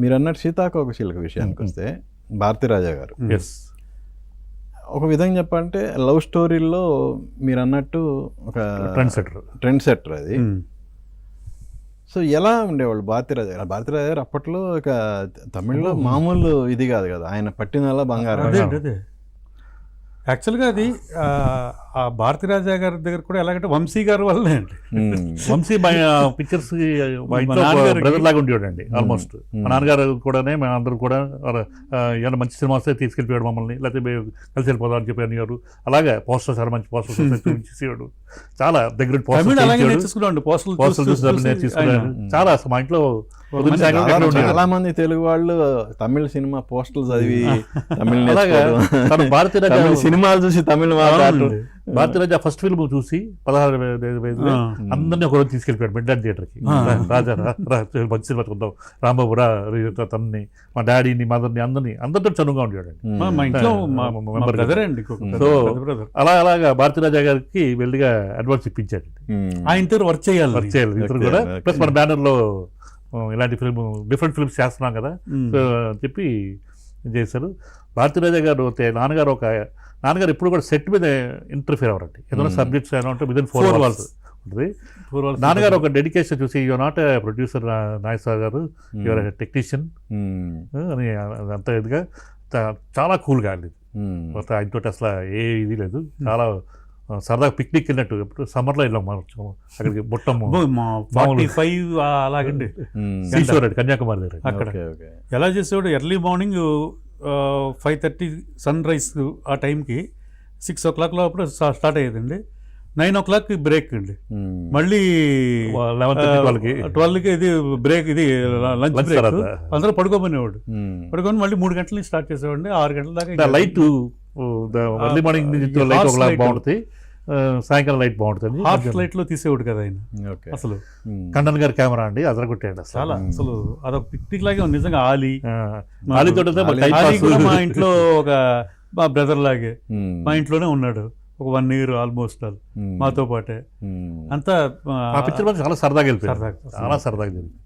మీరు అన్నట్టు సీతాకోకచిలుక విషయానికి వస్తే భారతీరాజా గారు ఒక విధంగా చెప్పాలంటే లవ్ స్టోరీల్లో మీరు అన్నట్టు ఒక ట్రెండ్ సెటర్ అది. సో ఎలా ఉండేవాళ్ళు భారతీరాజా గారు అప్పట్లో ఇక తమిళ్లో మామూలు ఇది కాదు కదా, ఆయన పట్టినలా బంగారం. యాక్చువల్గా అది ఆ భారతీరాజా గారి దగ్గర కూడా ఎలాగంటే వంశీ గారి వల్లనే అండి. వంశీ పిక్చర్స్ మా ఇంట్లో బ్రదర్ లాగా ఉండేవాడండి ఆల్మోస్ట్. మా నాన్నగారు కూడానే మేము అందరూ కూడా ఏమైనా మంచి సినిమా వస్తే తీసుకెళ్ళిపోయాడు మమ్మల్ని, లేకపోతే కలిసి వెళ్ళిపోదాం అని చెప్పి అనేవారు. అలాగే పోస్టర్స్ మంచి పోస్టర్స్ చూసేవాడు. చాలా దగ్గర పోస్టర్లు చూసి నేర్చుకున్నాడు. చాలా అసలు మా ఇంట్లో చాలా మంది తెలుగు వాళ్ళు తమిళ సినిమా పోస్టర్లు చదివి భారతీరాజా సినిమాలు చూసి తమిళ భారతీరాజా ఫస్ట్ ఫిల్మ్ చూసి 16 వయసులో అందరినీ ఒకరోజు తీసుకెళ్ళిపోయాడు మిడ్ నైట్ థియేటర్కి. రాజా మంచి సినిమా చూద్దాం, రాంబాబు రా, తనని మా డాడీని మదర్ని అందరితో చనువుగా ఉండేవాడు. సో అలాగా భారతీరాజా గారికి వెళ్ళిగా అడ్వాన్స్ ఇప్పించాడు. ఆయనతో వర్క్ చేయాలి ఇద్దరు కూడా. ప్లస్ మన బ్యానర్లో ఇలాంటి ఫిల్మ్ డిఫరెంట్ ఫిల్మ్స్ చేస్తున్నాం కదా చెప్పి చేశారు. భారతీరాజా గారు నాన్నగారు ఎప్పుడు కూడా సెట్ మీద ఇంటర్ఫియర్ అవ్వరండి. ఏదైనా సబ్జెక్ట్స్ ఏమైనా ఉంటే విదిన్ 4 walls ఉంటుంది. నాన్నగారు ఒక డెడికేషన్ చూసి your not a producer Nageswara గారు, యువర్ టెక్నీషియన్ అని అంత ఇదిగా చాలా కూల్గా అండి. ఆయనతో అసలు ఏ ఇది లేదు, చాలా సరదాగా పిక్నిక్ వెళ్ళినట్టు. ఎప్పుడు సమ్మర్లో వెళ్ళాం మనం అక్కడికి బుట్టము 45 అలాగండి శ్రీశ్వరుడు కన్యాకుమారి దగ్గర. అక్కడ ఎలా చేసేవాడు, ఎర్లీ మార్నింగ్ 5:30 సన్ రైజ్ ఆ టైంకి 6 o'clock అప్పుడు స్టార్ట్ అయ్యేదండి. 9 o'clock బ్రేక్ అండి, మళ్ళీ 12కి ఇది బ్రేక్, ఇది లంచ్ బ్రేక్. అందరూ పడుకోమనేవాడు. పడుకొని మళ్ళీ 3 గంటలకి స్టార్ట్ చేసేవాడిని. 6 గంటల దాకా లైట్ ఎర్లీ మార్నింగ్ లైట్ ఒకలాగా బాగుంటుంది, సాయంకాలం లైట్ బాగుంటుంది. హార్ట్ లైట్ లో తీసేవాడు కదా ఆయన. అసలు కండన్ గారి కెమెరా అండి, అదరగొట్టాడు చాలా. అసలు అదొక పిక్నిక్ లాగే నిజంగా. ఆలీతో మా ఇంట్లో ఒక మా బ్రదర్ లాగే మా ఇంట్లోనే ఉన్నాడు ఒక 1 year ఆల్మోస్ట్ మాతో పాటే. అంతా ఆ పిక్చర్ చాలా సరదాగా వెళ్ళిపోయింది, చాలా సరదాగా జరిగింది.